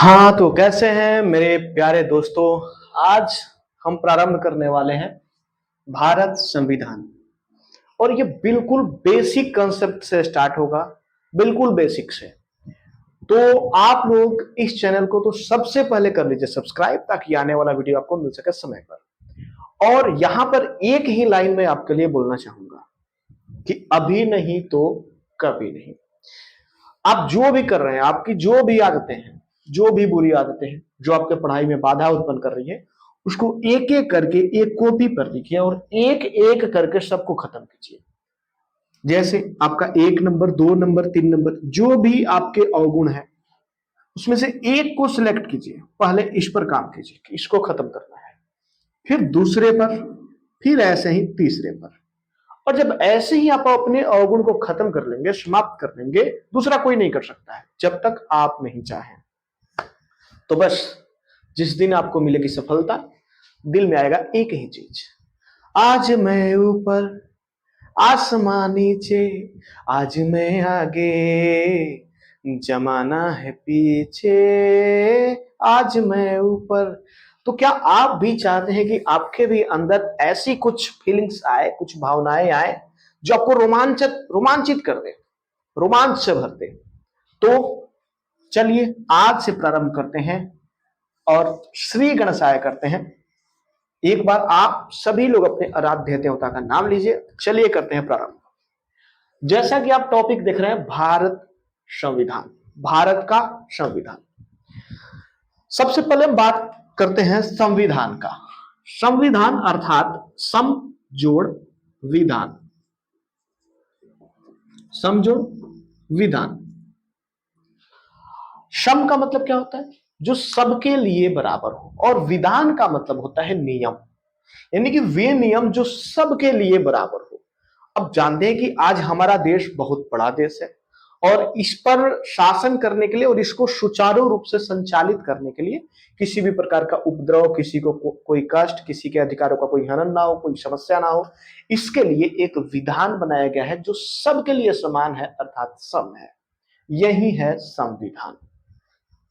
हाँ, तो कैसे हैं मेरे प्यारे दोस्तों। आज हम प्रारंभ करने वाले हैं भारत संविधान। और ये बिल्कुल बेसिक कंसेप्ट से स्टार्ट होगा, बिल्कुल बेसिक से। तो आप लोग इस चैनल को तो सबसे पहले कर लीजिए सब्सक्राइब, ताकि आने वाला वीडियो आपको मिल सके समय पर। और यहां पर एक ही लाइन में आपके लिए बोलना चाहूंगा कि अभी नहीं तो कभी नहीं। आप जो भी कर रहे हैं, आपकी जो भी आदतें हैं, जो भी बुरी आदतें हैं, जो आपके पढ़ाई में बाधा उत्पन्न कर रही है, उसको एक एक करके एक कॉपी पर लिखिए और एक एक करके सबको खत्म कीजिए। जैसे आपका 1 नंबर, 2 नंबर, 3 नंबर, जो भी आपके अवगुण है उसमें से एक को सिलेक्ट कीजिए। पहले इस पर काम कीजिए कि इसको खत्म करना है, फिर दूसरे पर, फिर ऐसे ही तीसरे पर। और जब ऐसे ही आप अपने अवगुण को खत्म कर लेंगे, समाप्त कर लेंगे, दूसरा कोई नहीं कर सकता है जब तक आप नहीं चाहें। तो बस जिस दिन आपको मिलेगी सफलता, दिल में आएगा एक ही चीज, आज मैं ऊपर आसमां नीचे, आज मैं आगे जमाना है पीछे, आज मैं ऊपर। तो क्या आप भी चाहते हैं कि आपके भी अंदर ऐसी कुछ फीलिंग्स आए, कुछ भावनाएं आए जो आपको रोमांचित कर दे, रोमांच से भर दे? तो चलिए आज से प्रारंभ करते हैं और श्री गणेशाय करते हैं। एक बार आप सभी लोग अपने आराध्य देवता का नाम लीजिए। चलिए करते हैं प्रारंभ। जैसा कि आप टॉपिक देख रहे हैं, भारत संविधान, भारत का संविधान। सबसे पहले बात करते हैं संविधान का। संविधान अर्थात सम जोड़ विधान, समझो विधान। सम का मतलब क्या होता है? जो सबके लिए बराबर हो। और विधान का मतलब होता है नियम, यानी कि वे नियम जो सबके लिए बराबर हो। अब जानते हैं कि आज हमारा देश बहुत बड़ा देश है और इस पर शासन करने के लिए और इसको सुचारू रूप से संचालित करने के लिए किसी भी प्रकार का उपद्रव, किसी को कोई कष्ट, किसी के अधिकारों का कोई हनन ना हो, कोई समस्या ना हो, इसके लिए एक विधान बनाया गया है जो सबके लिए समान है, अर्थात सम है। यही है संविधान।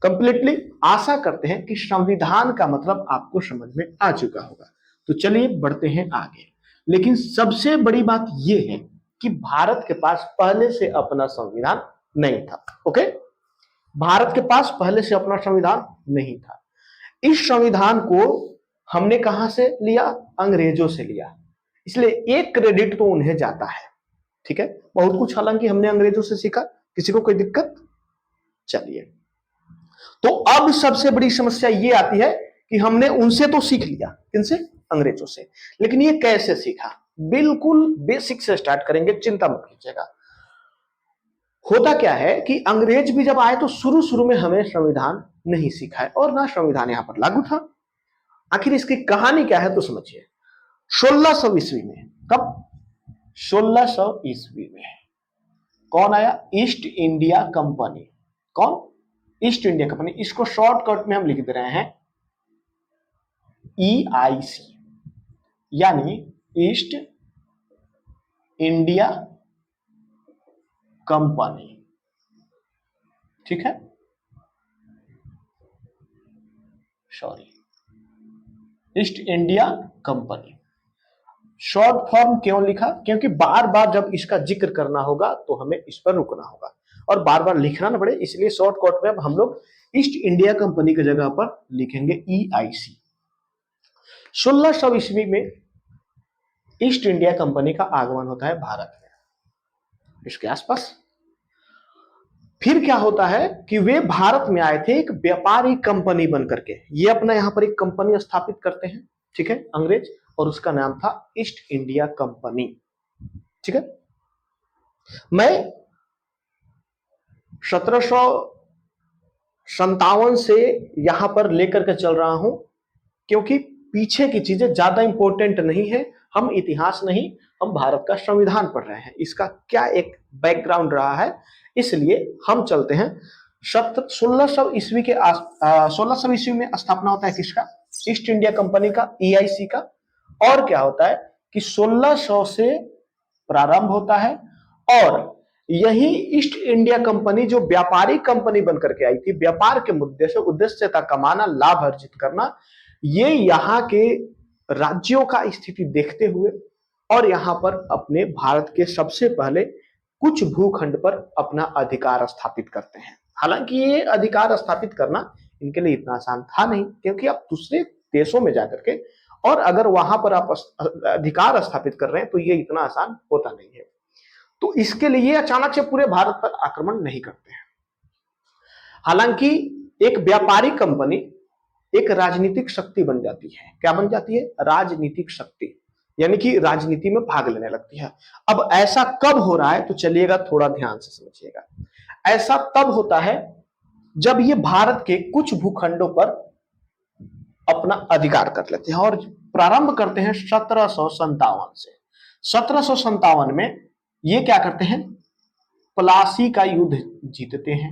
कंप्लीटली आशा करते हैं कि संविधान का मतलब आपको समझ में आ चुका होगा। तो चलिए बढ़ते हैं आगे। लेकिन सबसे बड़ी बात यह है कि भारत के पास पहले से अपना संविधान नहीं था। ओके, भारत के पास पहले से अपना संविधान नहीं था। इस संविधान को हमने कहां से लिया? अंग्रेजों से लिया। इसलिए एक क्रेडिट तो उन्हें जाता है। ठीक है, बहुत कुछ हालांकि हमने अंग्रेजों से सीखा। किसी को कोई दिक्कत? चलिए, तो अब सबसे बड़ी समस्या ये आती है कि हमने उनसे तो सीख लिया। किनसे? अंग्रेजों से। लेकिन ये कैसे सीखा? बिल्कुल बेसिक से स्टार्ट करेंगे, चिंता मत कीजिएगा। होता क्या है कि अंग्रेज भी जब आए तो शुरू शुरू में हमें संविधान नहीं सीखा है और ना संविधान यहां पर लागू था। आखिर इसकी कहानी क्या है तो समझिए। 1600 ईस्वी में, कब? 1600 ईस्वी में कौन आया? East India Company. कौन? East India Company. इसको शॉर्टकट में हम लिख दे रहे हैं EIC, यानी ईस्ट इंडिया कंपनी। ठीक है, sorry, east India company. Short form क्यों लिखा? क्योंकि बार बार जब इसका जिक्र करना होगा तो हमें इस पर रुकना होगा और बार बार लिखना ना पड़े, इसलिए शॉर्टकट में अब हम लोग ईस्ट इंडिया कंपनी की जगह पर लिखेंगे EIC। 1600 ईस्वी में ईस्ट इंडिया कंपनी का आगमन होता है भारत में, इसके आसपास। फिर क्या होता है कि वे भारत में आए थे एक व्यापारी कंपनी बनकर के। ये अपना यहां पर एक कंपनी स्थापित करते हैं, ठीक है, अंग्रेज, और उसका नाम था ईस्ट इंडिया कंपनी। ठीक है, मैं 1757 से यहां पर लेकर के चल रहा हूं क्योंकि पीछे की चीजें ज्यादा इंपॉर्टेंट नहीं है। हम इतिहास नहीं, हम भारत का संविधान पढ़ रहे हैं, इसका क्या एक बैकग्राउंड रहा है, इसलिए हम चलते हैं। 1600 ईस्वी के 1600 ईस्वी में स्थापना होता है किसका? ईस्ट इंडिया कंपनी का, EIC का। और क्या होता है कि 1600 से प्रारंभ होता है और यही ईस्ट इंडिया कंपनी जो व्यापारिक कंपनी बनकर के आई थी, व्यापार के मुद्दे से उद्देश्य था कमाना, लाभ अर्जित करना, ये यहाँ के राज्यों का स्थिति देखते हुए और यहाँ पर अपने भारत के सबसे पहले कुछ भूखंड पर अपना अधिकार स्थापित करते हैं। हालांकि ये अधिकार स्थापित करना इनके लिए इतना आसान था नहीं, क्योंकि आप दूसरे देशों में जाकर के और अगर वहां पर आप अधिकार स्थापित कर रहे हैं तो ये इतना आसान होता नहीं है। तो इसके लिए अचानक से पूरे भारत पर आक्रमण नहीं करते हैं। हालांकि एक व्यापारिक कंपनी एक राजनीतिक शक्ति बन जाती है। क्या बन जाती है? राजनीतिक शक्ति, यानी कि राजनीति में भाग लेने लगती है। अब ऐसा कब हो रहा है तो चलिएगा थोड़ा ध्यान से समझिएगा। ऐसा तब होता है जब ये भारत के कुछ भूखंडों पर अपना अधिकार कर लेते हैं और प्रारंभ करते हैं 1757 से। 1757 में ये क्या करते हैं? प्लासी का युद्ध जीतते हैं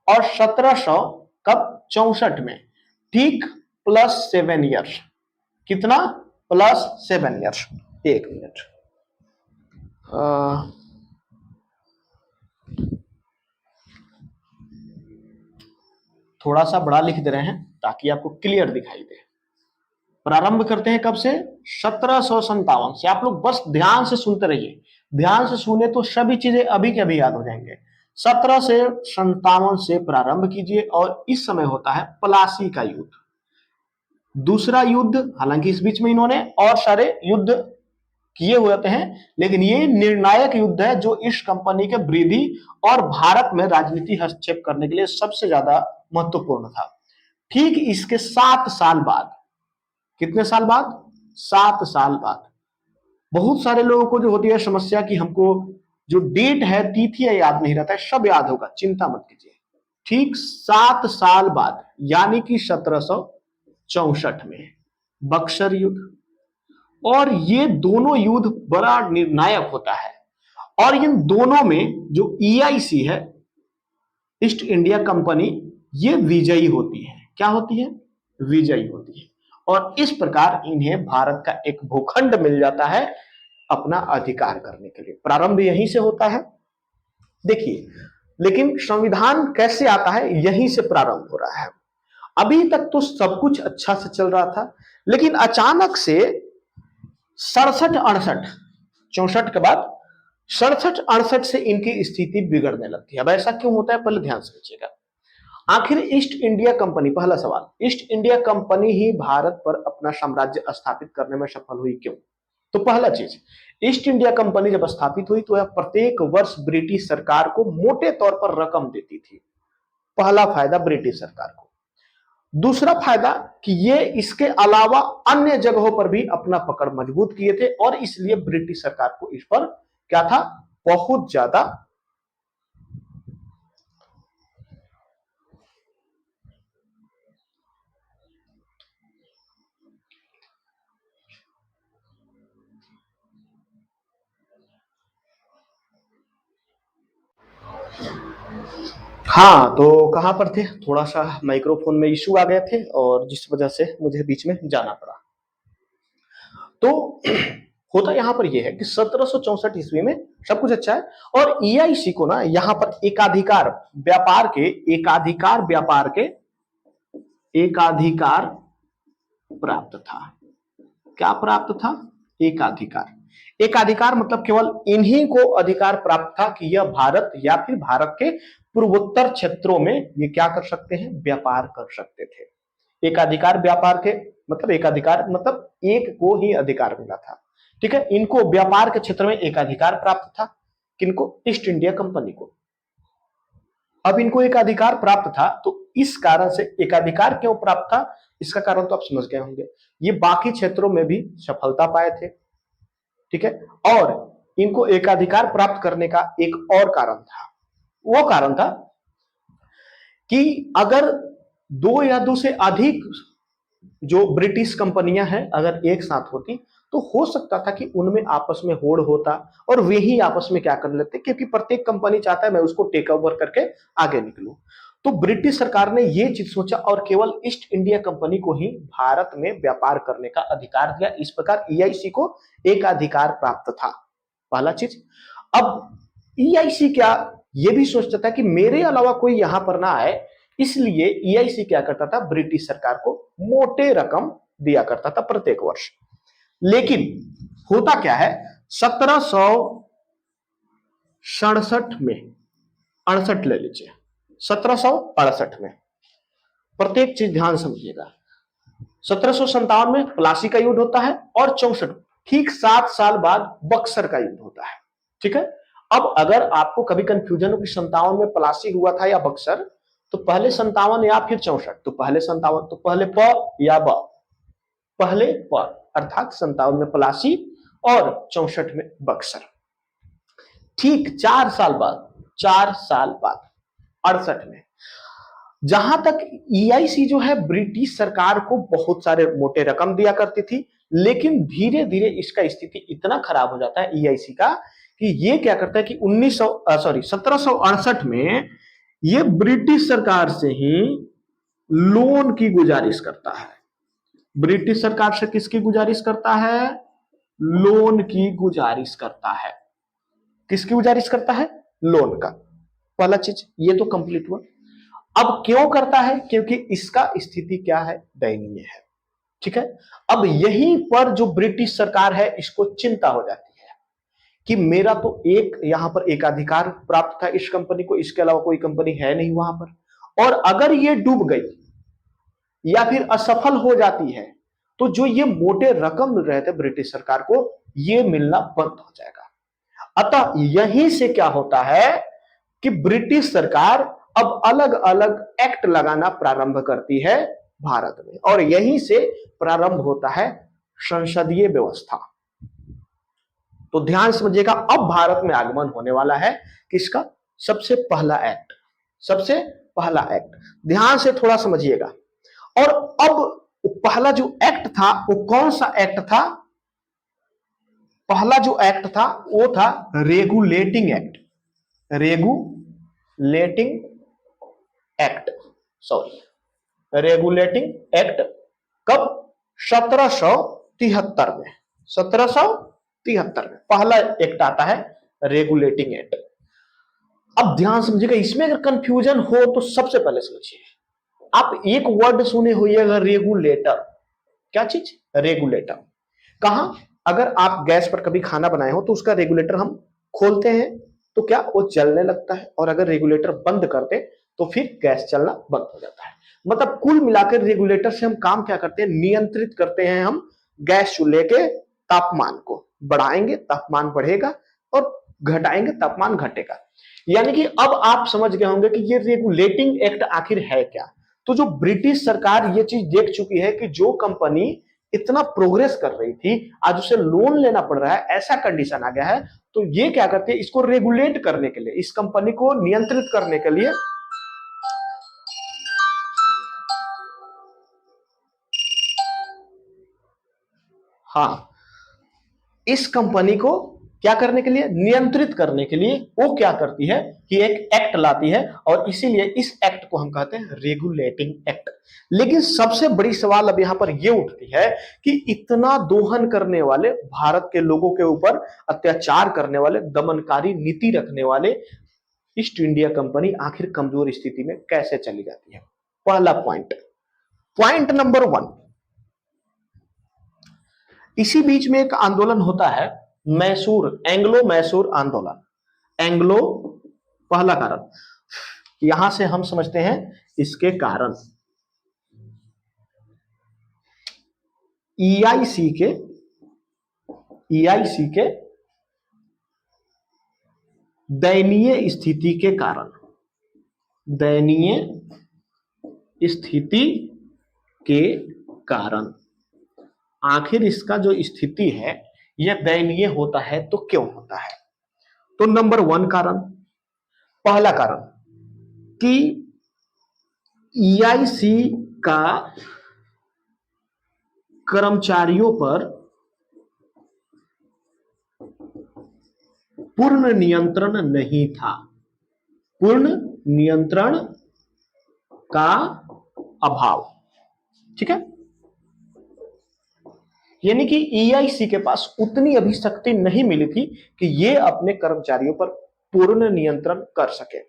और 1700 कब 64 में, ठीक +7 ईयर्स। कितना? +7 ईयर्स। एक मिनट, थोड़ा सा बड़ा लिख दे रहे हैं ताकि आपको क्लियर दिखाई दे। प्रारंभ करते हैं कब से? 1757 से। आप लोग बस ध्यान से सुनते रहिए, ध्यान से सुने तो सभी चीजें अभी के अभी याद हो जाएंगे। 1757 से प्रारंभ कीजिए और इस समय होता है प्लासी का युद्ध, दूसरा युद्ध। हालांकि इस बीच में इन्होंने और सारे युद्ध किए हुए हैं, लेकिन ये निर्णायक युद्ध है जो इस कंपनी के वृद्धि और भारत में राजनीति हस्तक्षेप करने के लिए सबसे ज्यादा महत्वपूर्ण था। ठीक इसके 7 साल बाद, कितने साल बाद? 7 साल बाद। बहुत सारे लोगों को जो होती है समस्या कि हमको जो डेट है, तिथि है, याद नहीं रहता है, सब याद होगा, चिंता मत कीजिए। ठीक 7 साल बाद यानी कि 1764 में बक्सर युद्ध, और ये दोनों युद्ध बड़ा निर्णायक होता है और इन दोनों में जो ईआईसी है, ईस्ट इंडिया कंपनी, ये विजयी होती है। क्या होती है? विजयी होती है और इस प्रकार इन्हें भारत का एक भूखंड मिल जाता है अपना अधिकार करने के लिए। प्रारंभ यहीं से होता है। देखिए, लेकिन संविधान कैसे आता है? यहीं से प्रारंभ हो रहा है। अभी तक तो सब कुछ अच्छा से चल रहा था, लेकिन अचानक से 67-68, 64 के बाद 67-68 से इनकी स्थिति बिगड़ने लगती है। अब ऐसा क्यों होता है, पहले ध्यान से समझिएगा। आखिर ईस्ट इंडिया कंपनी, पहला सवाल, ईस्ट इंडिया कंपनी ही भारत पर अपना साम्राज्य स्थापित करने में सफल हुई, क्यों? तो पहला चीज, ईस्ट इंडिया कंपनी जब स्थापित हुई तो यह प्रत्येक वर्ष ब्रिटिश सरकार को मोटे तौर पर रकम देती थी। पहला फायदा ब्रिटिश सरकार को। दूसरा फायदा कि ये इसके अलावा अन्य जगहों पर भी अपना पकड़ मजबूत किए थे और इसलिए ब्रिटिश सरकार को इस पर क्या था? बहुत ज्यादा हाँ, तो कहां पर थे? थोड़ा सा माइक्रोफोन में इश्यू आ गए थे और जिस वजह से मुझे बीच में जाना पड़ा। तो होता यहां पर यह है कि 1764 ईस्वी में सब कुछ अच्छा है और ईआईसी को ना यहां पर एकाधिकार एकाधिकार प्राप्त था। क्या प्राप्त था? एकाधिकार। एकाधिकार मतलब केवल इन्हीं को अधिकार प्राप्त था कि यह भारत या फिर भारत के पूर्वोत्तर क्षेत्रों में ये क्या कर सकते हैं? व्यापार कर सकते थे। एकाधिकार व्यापार के मतलब एकाधिकार मतलब एक को ही अधिकार मिला था। ठीक है, इनको व्यापार के क्षेत्र में एकाधिकार प्राप्त था। किनको? ईस्ट इंडिया कंपनी को। अब इनको एकाधिकार प्राप्त था तो इस कारण से एकाधिकार क्यों प्राप्त था, इसका कारण तो आप समझ गए होंगे। ये बाकी क्षेत्रों में भी सफलता पाए थे। ठीक है, और इनको एकाधिकार प्राप्त करने का एक और कारण था। वो कारण था कि अगर दो या दो से अधिक जो ब्रिटिश कंपनियां हैं अगर एक साथ होती तो हो सकता था कि उनमें आपस में होड़ होता और वे ही आपस में क्या कर लेते, क्योंकि प्रत्येक कंपनी चाहता है मैं उसको टेक ओवर करके आगे निकलूं। तो ब्रिटिश सरकार ने यह चीज सोचा और केवल ईस्ट इंडिया कंपनी को ही भारत में व्यापार करने का अधिकार दिया। इस प्रकार ईआईसी को एक अधिकार प्राप्त था। पहला चीज। अब ईआईसी क्या ये भी सोचता था कि मेरे अलावा कोई यहां पर ना आए, इसलिए ईआईसी क्या करता था, ब्रिटिश सरकार को मोटे रकम दिया करता था प्रत्येक वर्ष। लेकिन होता क्या है, 1767 में, 68 ले लीजिए, 1768 में, प्रत्येक चीज ध्यान समझिएगा, 1757 में प्लासी का युद्ध होता है और 64 ठीक 7 साल बाद बक्सर का युद्ध होता है। ठीक है, अब अगर आपको कभी कंफ्यूजन हो कि 57 में प्लासी हुआ था या बक्सर, तो पहले 57 या फिर 64, तो पहले 57, तो पहले प या ब, पहले प, अर्थात 57 में प्लासी और 64 में बक्सर। ठीक 4 साल बाद, 4 साल बाद 68 में, जहां तक ईआईसी जो है ब्रिटिश सरकार को बहुत सारे मोटे रकम दिया करती थी, लेकिन धीरे धीरे इसका स्थिति इतना खराब हो जाता है ईआईसी का कि ये क्या करता है कि 1768 में ये ब्रिटिश सरकार से ही लोन की गुजारिश करता है। ब्रिटिश सरकार से किसकी गुजारिश करता है, लोन की गुजारिश करता है। किसकी गुजारिश करता है, लोन का। पहला चीज ये तो कंप्लीट हुआ। अब क्यों करता है, क्योंकि इसका स्थिति क्या है, दयनीय है। ठीक है, अब यहीं पर जो ब्रिटिश सरकार है इसको चिंता हो जाती है कि मेरा तो एक यहां पर एकाधिकार प्राप्त था इस कंपनी को, इसके अलावा कोई कंपनी है नहीं वहां पर, और अगर ये डूब गई या फिर असफल हो जाती है तो जो ये मोटे रकम मिल रहे थे ब्रिटिश सरकार को, ये मिलना बंद हो जाएगा। अतः यहीं से क्या होता है कि ब्रिटिश सरकार अब अलग अलग एक्ट लगाना प्रारंभ करती है भारत में, और यहीं से प्रारंभ होता है संसदीय व्यवस्था। तो ध्यान समझिएगा, अब भारत में आगमन होने वाला है किसका, सबसे पहला एक्ट, सबसे पहला एक्ट, ध्यान से थोड़ा समझिएगा। और अब पहला जो एक्ट था वो कौन सा एक्ट था, पहला जो एक्ट था वो था regulating act, regulating act, sorry regulating act. कब, 1773 में, 1773 में पहला एक्ट आता है रेगुलेटिंग एक्ट। अब ध्यान समझिएगा, इसमें अगर कंफ्यूजन हो तो सबसे पहले समझिए, आप एक वर्ड सुने होइएगा रेगुलेटर, क्या चीज, रेगुलेटर। कहां, अगर आप गैस पर कभी खाना बनाए हो तो उसका रेगुलेटर हम खोलते हैं तो क्या वो जलने लगता है, और अगर रेगुलेटर बंद करते तो फिर गैस चलना बंद हो जाता है। मतलब कुल मिलाकर रेगुलेटर से हम काम क्या करते हैं, नियंत्रित करते हैं हम गैस चूल्हे के तापमान को, बढ़ाएंगे तापमान बढ़ेगा और घटाएंगे तापमान घटेगा। यानी कि अब आप समझ गए होंगे कि ये रेगुलेटिंग एक्ट आखिर है क्या। तो जो ब्रिटिश सरकार ये चीज देख चुकी है कि जो कंपनी इतना प्रोग्रेस कर रही थी आज उसे लोन लेना पड़ रहा है, ऐसा कंडीशन आ गया है, तो ये क्या करते हैं, इसको रेगुलेट करने के लिए, इस कंपनी को नियंत्रित करने के लिए हाँ, इस कंपनी को क्या करने के लिए, नियंत्रित करने के लिए वो क्या करती है कि एक एक्ट लाती है, और इसीलिए इस एक्ट को हम कहते हैं रेगुलेटिंग एक्ट। लेकिन सबसे बड़ी सवाल अब यहां पर ये उठती है कि इतना दोहन करने वाले, भारत के लोगों के ऊपर अत्याचार करने वाले, दमनकारी नीति रखने वाले ईस्ट इंडिया कंपनी आखिर कमजोर स्थिति में कैसे चली जाती है। पहला पॉइंट, पॉइंट नंबर 1, इसी बीच में एक आंदोलन होता है मैसूर, एंग्लो मैसूर आंदोलन। एंग्लो, पहला कारण, यहां से हम समझते हैं इसके कारण, ईआईसी के दयनीय स्थिति के कारण, दयनीय स्थिति के कारण। आखिर इसका जो स्थिति है यह दयनीय होता है तो क्यों होता है। तो नंबर 1 कारण, पहला कारण कि ईआईसी का कर्मचारियों पर पूर्ण नियंत्रण नहीं था, पूर्ण नियंत्रण का अभाव। ठीक है, यानी कि ईआईसी के पास उतनी अभी शक्ति नहीं मिली थी कि ये अपने कर्मचारियों पर पूर्ण नियंत्रण कर सके।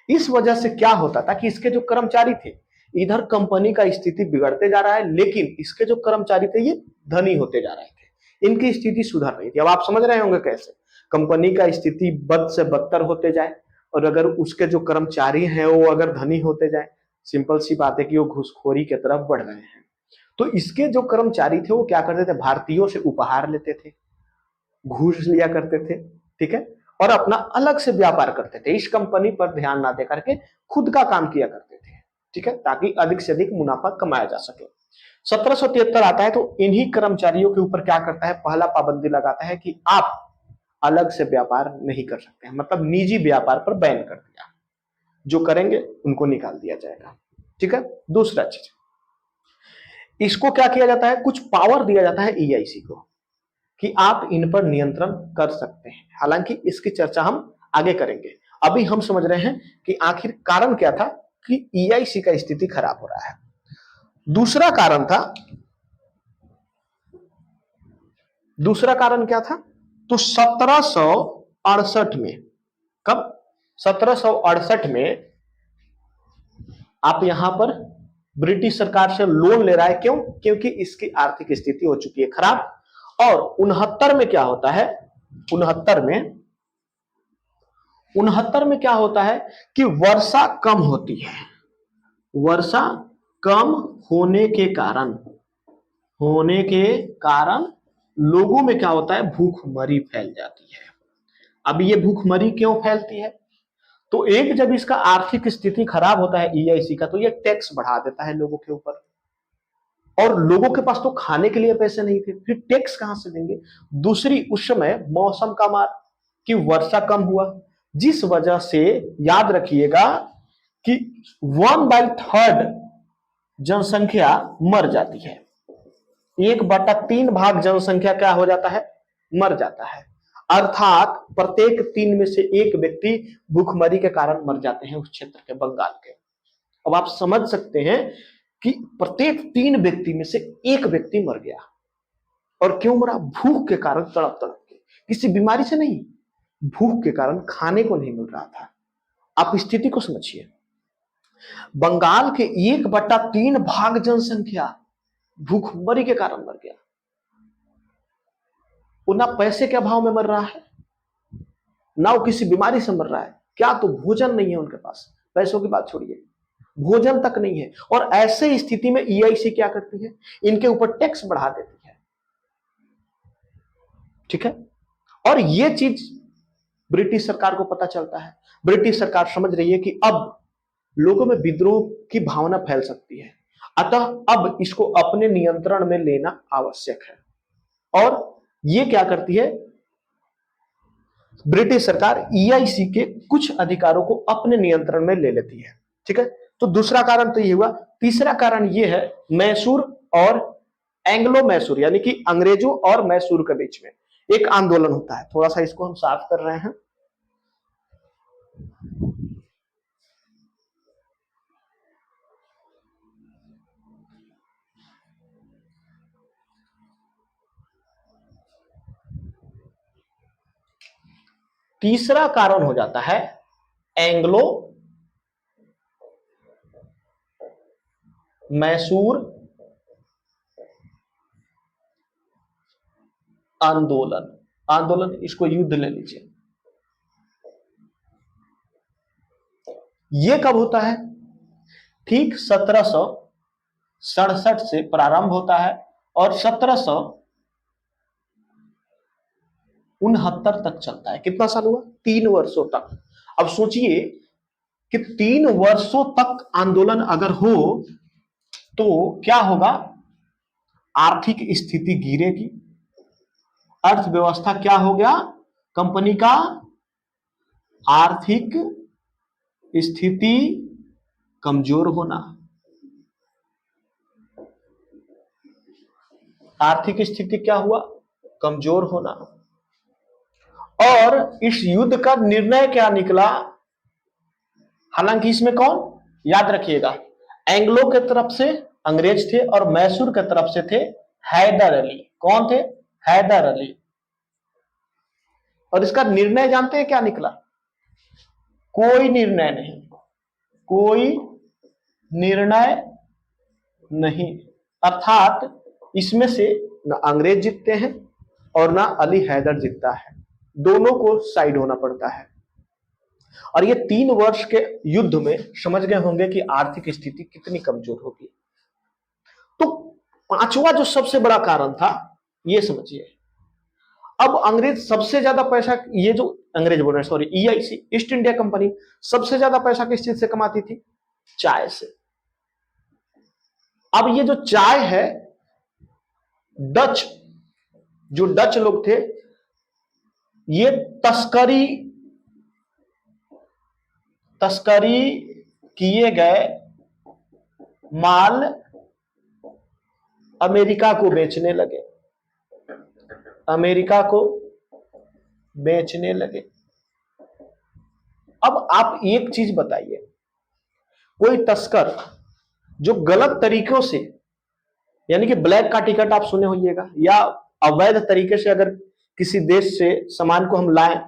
इस वजह से क्या होता था कि इसके जो कर्मचारी थे, इधर कंपनी का स्थिति बिगड़ते जा रहा है, लेकिन इसके जो कर्मचारी थे ये धनी होते जा रहे थे, इनकी स्थिति सुधर रही थी। अब आप समझ रहे होंगे कैसे कंपनी का स्थिति बद से बदतर होते जाए, और अगर उसके जो कर्मचारी हैं वो अगर धनी होते जाए, सिंपल सी बात है कि वो घूसखोरी की तरफ बढ़ रहे हैं। तो इसके जो कर्मचारी थे वो क्या करते थे, भारतीयों से उपहार लेते थे, घूस लिया करते थे, ठीक है, और अपना अलग से व्यापार करते थे, इस कंपनी पर ध्यान ना दे करके खुद का काम किया करते थे, ठीक है, ताकि अधिक से अधिक मुनाफा कमाया जा सके। 1773 आता है तो इन्हीं कर्मचारियों के ऊपर क्या करता है, पहला पाबंदी लगाता है कि आप अलग से व्यापार नहीं कर सकते हैं, मतलब निजी व्यापार पर बैन कर दिया, जो करेंगे उनको निकाल दिया जाएगा, ठीक है। दूसरा चीज, इसको क्या किया जाता है, कुछ पावर दिया जाता है ईआईसी को कि आप इन पर नियंत्रण कर सकते हैं। हालांकि इसकी चर्चा हम आगे करेंगे, अभी हम समझ रहे हैं कि आखिर कारण क्या था कि ईआईसी का स्थिति खराब हो रहा है। दूसरा कारण क्या था, तो 1768 में, कब, 1768 में आप यहां पर ब्रिटिश सरकार से लोन ले रहा है, क्यों, क्योंकि इसकी आर्थिक स्थिति हो चुकी है खराब। और 69 में क्या होता है, 69 में क्या होता है कि वर्षा कम होती है, वर्षा कम होने के कारण लोगों में क्या होता है, भूखमरी फैल जाती है। अब ये भूखमरी क्यों फैलती है, तो एक जब इसका आर्थिक स्थिति खराब होता है ईआईसी का, तो ये टैक्स बढ़ा देता है लोगों के ऊपर, और लोगों के पास तो खाने के लिए पैसे नहीं थे, फिर टैक्स कहां से देंगे। दूसरी, उस समय मौसम का मार कि वर्षा कम हुआ, जिस वजह से याद रखिएगा कि 1/3 जनसंख्या मर जाती है, 1/3 भाग जनसंख्या क्या हो जाता है, मर जाता है, अर्थात प्रत्येक 3 में से 1 व्यक्ति भूखमरी के कारण मर जाते हैं उस क्षेत्र के, बंगाल के। अब आप समझ सकते हैं कि प्रत्येक 3 व्यक्ति में से 1 व्यक्ति मर गया, और क्यों मरा, भूख के कारण, तड़प तड़प के, किसी बीमारी से नहीं, भूख के कारण, खाने को नहीं मिल रहा था। आप स्थिति को समझिए, बंगाल के 1/3 भाग जनसंख्या भूखमरी के कारण मर गया। वो ना पैसे के अभाव में मर रहा है, ना वो किसी बीमारी से मर रहा है, क्या तो भोजन नहीं है उनके पास, पैसों की बात छोड़िए, भोजन तक नहीं है। और ऐसे स्थिति में ईआईसी क्या करती है, इनके ऊपर टैक्स बढ़ा देती है, ठीक है। और ये चीज ब्रिटिश सरकार को पता चलता है, ब्रिटिश सरकार समझ रही है कि अब लोगों में विद्रोह की भावना फैल सकती है, अतः अब इसको अपने नियंत्रण में लेना आवश्यक है। और ये क्या करती है, ब्रिटिश सरकार ईआईसी के कुछ अधिकारों को अपने नियंत्रण में ले लेती है, ठीक है। तो दूसरा कारण तो ये हुआ। तीसरा कारण ये है, मैसूर और एंग्लो मैसूर, यानी कि अंग्रेजों और मैसूर के बीच में एक आंदोलन होता है। थोड़ा सा इसको हम साफ कर रहे हैं। तीसरा कारण हो जाता है एंग्लो मैसूर आंदोलन, इसको युद्ध ले लीजिए। ये कब होता है, ठीक 1767 से प्रारंभ होता है और 1769 तक चलता है। कितना साल हुआ, 3 वर्षों तक। अब सोचिए कि 3 वर्षों तक आंदोलन अगर हो तो क्या होगा, आर्थिक स्थिति गिरेगी, अर्थव्यवस्था क्या हो गया, कंपनी का आर्थिक स्थिति कमजोर होना, आर्थिक स्थिति क्या हुआ, कमजोर होना। और इस युद्ध का निर्णय क्या निकला, हालांकि इसमें कौन, याद रखिएगा, एंग्लो के तरफ से अंग्रेज थे और मैसूर के तरफ से थे हैदर अली। कौन थे, हैदर अली। और इसका निर्णय जानते हैं क्या निकला, कोई निर्णय नहीं, कोई निर्णय नहीं, अर्थात इसमें से ना अंग्रेज जीतते हैं और ना अली हैदर जीतता है, दोनों को साइड होना पड़ता है। और ये 3 वर्ष के युद्ध में समझ गए होंगे कि आर्थिक स्थिति कितनी कमजोर होगी। तो पांचवा जो सबसे बड़ा कारण था, ये समझिए, अब अंग्रेज सबसे ज्यादा पैसा, ये जो अंग्रेज बोल रहे हैं sorry, EIC east India company सबसे ज्यादा पैसा किस चीज से कमाती थी? चाय से। अब ये जो चाय है, डच, जो डच लोग थे, ये तस्करी किए गए माल अमेरिका को बेचने लगे, अमेरिका को बेचने लगे। अब आप एक चीज बताइए, कोई तस्कर जो गलत तरीकों से, यानी कि ब्लैक का टिकट आप सुने होइएगा, या अवैध तरीके से अगर किसी देश से सामान को हम लाएं,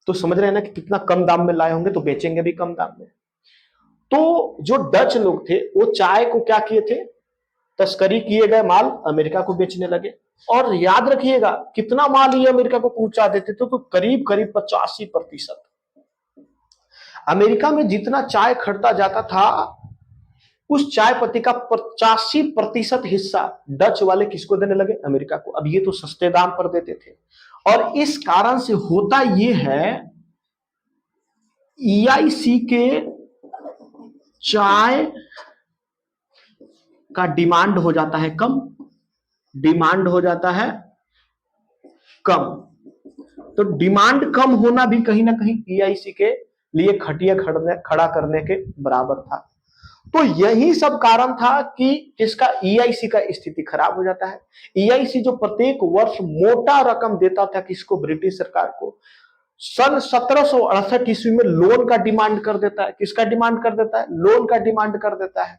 तो समझ रहे हैं ना कि कितना कम दाम में लाए होंगे, तो बेचेंगे भी कम दाम में। तो जो डच लोग थे वो चाय को क्या किए थे? तस्करी किए गए माल अमेरिका को बेचने लगे। और याद रखिएगा कितना माल ये अमेरिका को पहुंचा देते थे, तो करीब करीब 85%। अमेरिका में जितना चाय खरीदा जाता था, उस चाय पत्ती का 85% हिस्सा डच वाले किसको देने लगे? अमेरिका को। अब ये तो सस्ते दाम पर देते थे, और इस कारण से होता ये है, ईआईसी के चाय का डिमांड हो जाता है कम, डिमांड हो जाता है कम। तो डिमांड कम होना भी कहीं ना कहीं ईआईसी के लिए खटिया खड़ा करने के बराबर था। तो यही सब कारण था कि इसका ईआईसी का स्थिति खराब हो जाता है। ईआईसी जो प्रत्येक वर्ष मोटा रकम देता था किसको? ब्रिटिश सरकार को। सन 1768 ईस्वी में लोन का डिमांड कर देता है। किसका डिमांड कर देता है? लोन का डिमांड कर देता है।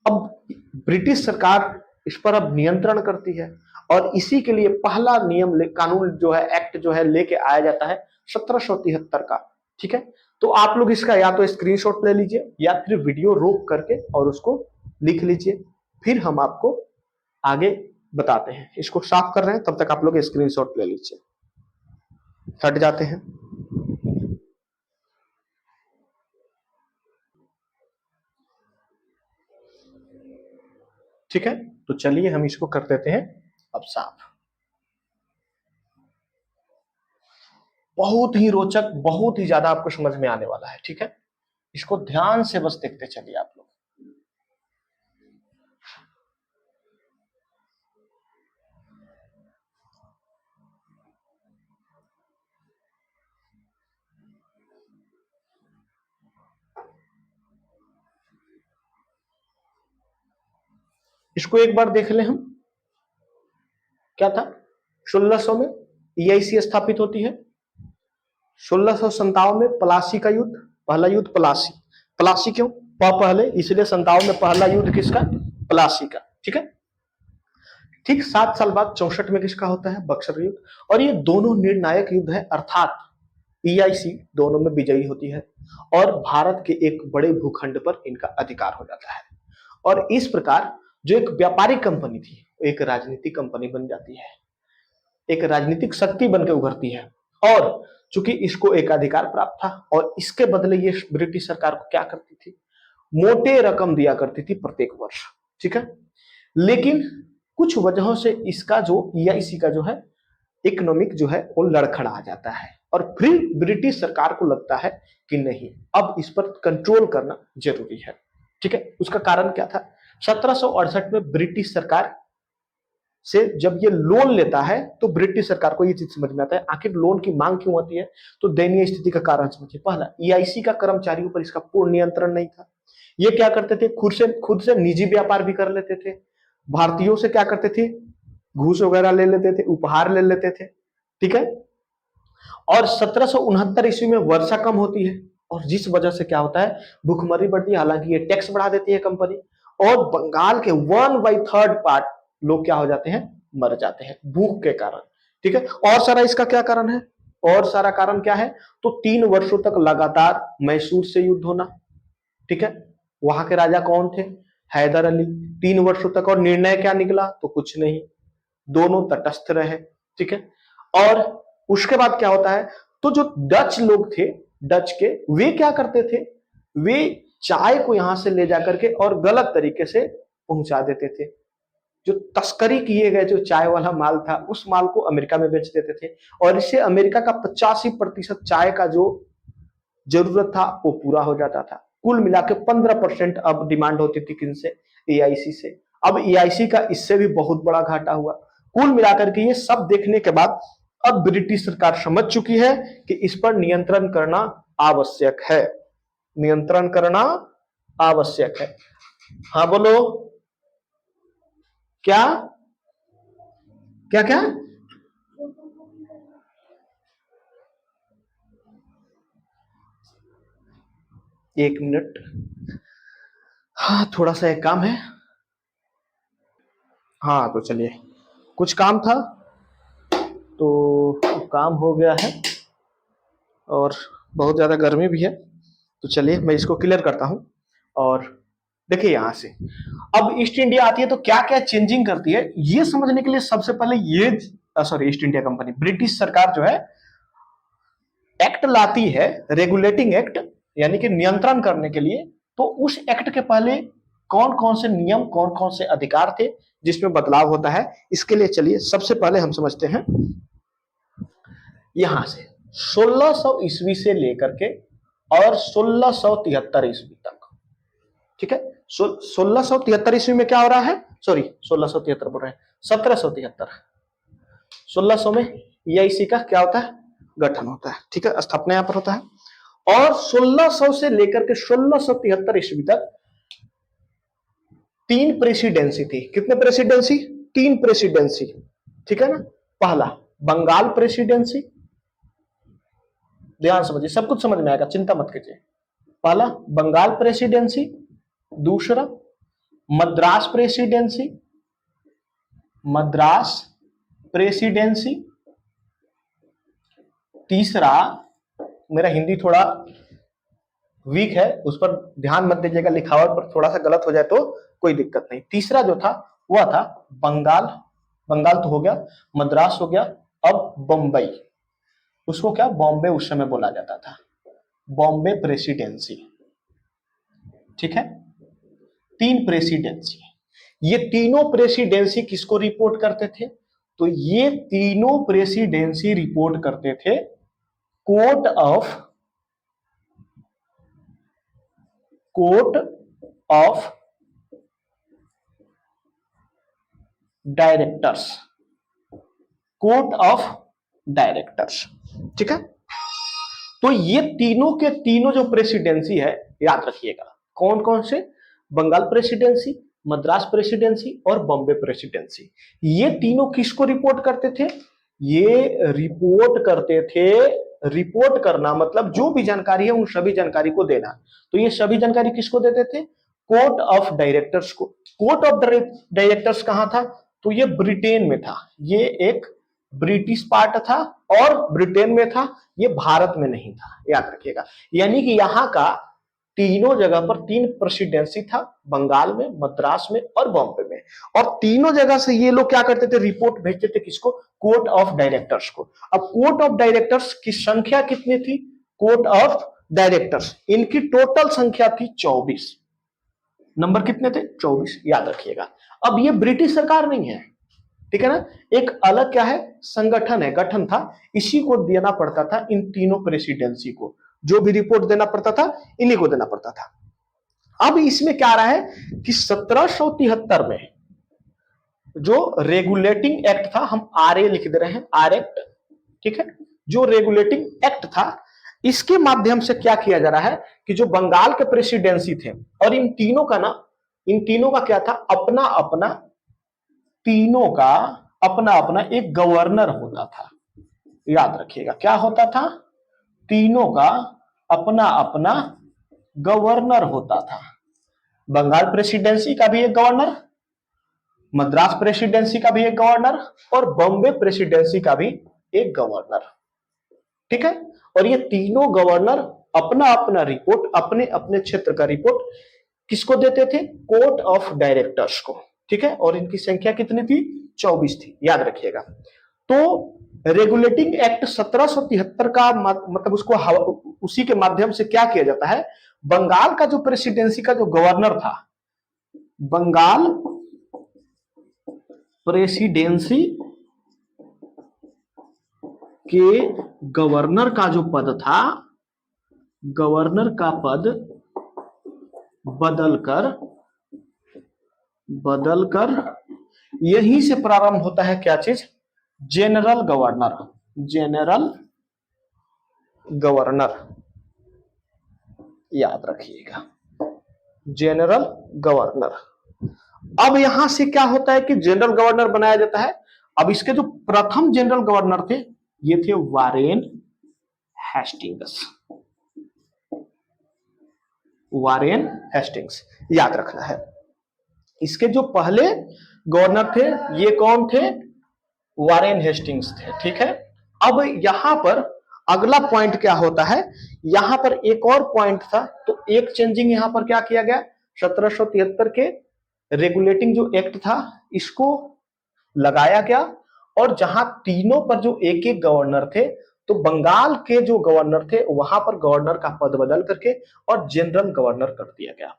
अब ब्रिटिश सरकार इस पर अब नियंत्रण करती है, और इसी के लिए पहला नियम कानून जो है, एक्ट जो है लेके आया जाता है 1773 का। ठीक है, तो आप लोग इसका या तो स्क्रीनशॉट ले लीजिए या फिर वीडियो रोक करके और उसको लिख लीजिए, फिर हम आपको आगे बताते हैं। इसको साफ कर रहे हैं, तब तक आप लोग स्क्रीनशॉट ले लीजिए। हट जाते हैं। ठीक है, तो चलिए हम इसको कर देते हैं अब साफ। बहुत ही रोचक, बहुत ही ज्यादा आपको समझ में आने वाला है। ठीक है, इसको ध्यान से बस देखते चलिए आप लोग। इसको एक बार देख ले हम। क्या था? 1600 में ईआईसी स्थापित होती है। 1657 में प्लासी का युद्ध, पहला युद्ध प्लासी। प्लासी क्यों? पहले इसलिए 57 में पहला युद्ध किसका? प्लासी का। ठीक है, ठीक 7 साल बाद 64 में किसका होता है? बक्सर युद्ध। और ये दोनों निर्णायक युद्ध है, अर्थात ईआईसी दोनों में विजयी होती है और भारत के एक बड़े भूखंड पर इनका अधिकार हो जाता है। और इस प्रकार जो एक व्यापारिक कंपनी थी, एक राजनीतिक कंपनी बन जाती है, एक राजनीतिक शक्ति बनकर उभरती है। और चूंकि इसको एक अधिकार प्राप्त था, और इसके बदले ये ब्रिटिश सरकार को क्या करती थी? मोटे रकम दिया करती थी प्रत्येक वर्ष। ठीक है, लेकिन कुछ वजहों से इसका जो ईआईसी का जो है इकोनॉमिक जो है वो लड़खड़ा जाता है, और फिर ब्रिटिश सरकार को लगता है कि नहीं, अब इस पर कंट्रोल करना जरूरी है। ठीक है, उसका कारण क्या था? 1768 में ब्रिटिश सरकार से जब ये लोन लेता है, तो ब्रिटिश सरकार को ये चीज समझ में आता है, आखिर लोन की मांग क्यों होती है? तो दयनीय स्थिति का कारण समझिए। पहला, ईआईसी का कर्मचारियों पर इसका पूर्ण नियंत्रण नहीं था। ये क्या करते थे? खुद से निजी व्यापार भी कर लेते थे। भारतीयों से क्या करते थे? घूस वगैरह ले लेते थे, उपहार ले लेते थे। ठीक है, और 1769 ईस्वी में वर्षा कम होती है, और जिस वजह से क्या होता है? भूखमरी बढ़ती है। हालांकि ये टैक्स बढ़ा देती है कंपनी, और बंगाल के 1/3 पार्ट लोग क्या हो जाते हैं? मर जाते हैं भूख के कारण। ठीक है, और सारा इसका क्या कारण है? और सारा कारण क्या है, तो 3 वर्षों तक लगातार मैसूर से युद्ध होना, ठीक है। वहां के राजा कौन थे, हैदर अली। 3 वर्षों तक, और निर्णय क्या निकला, तो कुछ नहीं, दोनों तटस्थ रहे, ठीक है। और उसके बाद क्या होता है, तो जो डच लोग थे, डच के, वे क्या करते थे, वे चाय को यहां से ले जाकर के और गलत तरीके से पहुंचा देते थे। जो तस्करी किए गए जो चाय वाला माल था, उस माल को अमेरिका में बेच देते थे, और इससे अमेरिका का 85% चाय का जो जरूरत था वो पूरा हो जाता था। कुल मिला के 15% अब डिमांड होती थी किनसे, एआईसी से। अब एआईसी का इससे भी बहुत बड़ा घाटा हुआ। कुल मिलाकर के ये सब देखने के बाद अब ब्रिटिश सरकार समझ चुकी है कि इस पर नियंत्रण करना आवश्यक है, नियंत्रण करना आवश्यक है। हाँ बोलो, क्या क्या क्या? 1 मिनट, हाँ थोड़ा सा एक काम है। हाँ तो चलिए, कुछ काम था तो काम हो गया है, और बहुत ज्यादा गर्मी भी है, तो चलिए मैं इसको क्लियर करता हूं। और देखिए यहां से अब ईस्ट इंडिया आती है तो क्या क्या चेंजिंग करती है, ये समझने के लिए सबसे पहले ये, sorry, east India company, British सरकार जो है एक्ट लाती है, रेगुलेटिंग एक्ट, यानी कि नियंत्रण करने के लिए। तो उस एक्ट के पहले कौन कौन से नियम, कौन कौन से अधिकार थे जिसमें बदलाव होता है, इसके लिए चलिए सबसे पहले हम समझते हैं यहां से 1600 ईस्वी से लेकर के और 1673 ईस्वी तक, ठीक है। 1673 ईस्वी में क्या हो रहा है, सॉरी 1673 बोल रहे हैं, 1773, 1600 में ईआईसी का क्या होता है, गठन होता है, ठीक है, स्थापना यहां पर होता है। और 1600 से लेकर के 1673 ईस्वी तक 3 प्रेसिडेंसी थी। कितने प्रेसिडेंसी, 3 प्रेसिडेंसी, ठीक है ना। पहला बंगाल प्रेसिडेंसी, ध्यान समझिए, सब कुछ समझ में आएगा, चिंता मत कीजिए। पहला बंगाल प्रेसिडेंसी, दूसरा मद्रास प्रेसिडेंसी, मद्रास प्रेसिडेंसी, तीसरा, मेरा हिंदी थोड़ा वीक है, उस पर ध्यान मत दीजिएगा, लिखावट पर थोड़ा सा गलत हो जाए तो कोई दिक्कत नहीं। तीसरा जो था वह था बंगाल, बंगाल तो हो गया, मद्रास हो गया, अब बम्बई, उसको क्या बॉम्बे उस समय बोला जाता था, बॉम्बे प्रेसिडेंसी, ठीक है। 3 प्रेसिडेंसी, ये तीनों प्रेसिडेंसी किसको रिपोर्ट करते थे, तो ये तीनों प्रेसिडेंसी रिपोर्ट करते थे court of directors, court of directors, ठीक है। तो ये तीनों के तीनों जो प्रेसिडेंसी है, याद रखिएगा कौन कौन से, बंगाल प्रेसिडेंसी, मद्रास प्रेसिडेंसी और बॉम्बे प्रेसिडेंसी, ये तीनों किसको रिपोर्ट करते थे, ये रिपोर्ट करते थे, रिपोर्ट करना मतलब जो भी जानकारी है उन सभी जानकारी को देना। तो ये सभी जानकारी किसको देते थे, कोर्ट ऑफ डायरेक्टर्स को। कोर्ट ऑफ डायरेक्टर्स कहां था, तो ये ब्रिटेन में था, ये एक ब्रिटिश पार्ट था और ब्रिटेन में था, ये भारत में नहीं था, याद रखिएगा। यानी कि यहां का तीनों जगह पर 3 प्रेसिडेंसी था, बंगाल में, मद्रास में और बॉम्बे में। और तीनों जगह से ये लोग क्या करते थे, रिपोर्ट भेजते थे किसको, कोर्ट ऑफ डायरेक्टर्स को। अब कोर्ट ऑफ डायरेक्टर्स की संख्या कितनी थी, कोर्ट ऑफ डायरेक्टर्स, इनकी टोटल संख्या थी 24, नंबर कितने थे, 24, याद रखिएगा। अब ये ब्रिटिश सरकार नहीं है, ठीक है ना, एक अलग क्या है, संगठन है, गठन था, इसी को देना पड़ता था, इन तीनों प्रेसिडेंसी को जो भी रिपोर्ट देना पड़ता था इन्हीं को देना पड़ता था। अब इसमें क्या रहा है कि 1773 में जो रेगुलेटिंग एक्ट था, हम आरए लिख दे रहे हैं, आर एक्ट, ठीक है, जो रेगुलेटिंग एक्ट था, इसके माध्यम से क्या किया जा रहा है कि जो बंगाल के प्रेसिडेंसी थे, और इन तीनों का ना, इन तीनों का क्या था, अपना अपना, तीनों का अपना अपना एक गवर्नर होता था, याद रखिएगा क्या होता था, तीनों का अपना अपना गवर्नर होता था। बंगाल प्रेसिडेंसी का भी एक गवर्नर, मद्रास प्रेसिडेंसी का भी एक गवर्नर और बॉम्बे प्रेसिडेंसी का भी एक गवर्नर, ठीक है। और ये तीनों गवर्नर अपना अपना रिपोर्ट, अपने अपने क्षेत्र का रिपोर्ट किसको देते थे? कोर्ट ऑफ डायरेक्टर्स को, ठीक है। और इनकी संख्या कितनी थी? 24 थी, याद रखिएगा। तो रेगुलेटिंग एक्ट 1773 का मतलब उसको उसी के माध्यम से क्या किया जाता है, बंगाल का जो प्रेसिडेंसी का जो गवर्नर था, बंगाल प्रेसिडेंसी के गवर्नर का जो पद था, गवर्नर का पद बदलकर यहीं से प्रारंभ होता है क्या चीज? जनरल गवर्नर, जनरल गवर्नर, याद रखिएगा, जनरल गवर्नर। अब यहां से क्या होता है कि जनरल गवर्नर बनाया जाता है। अब इसके जो प्रथम जनरल गवर्नर थे ये थे वारेन हेस्टिंग्स, वारेन हेस्टिंग्स, याद रखना है। इसके जो पहले गवर्नर थे ये कौन थे? वारेन हेस्टिंग्स थे, ठीक है। अब यहां पर अगला पॉइंट क्या होता है, यहां पर एक और पॉइंट था, तो एक चेंजिंग यहां पर क्या किया गया, 1773 के रेगुलेटिंग जो एक्ट था इसको लगाया गया। और जहां तीनों पर जो एक एक गवर्नर थे, तो बंगाल के जो गवर्नर थे वहां पर गवर्नर का पद बदल करके और जनरल गवर्नर कर दिया गया।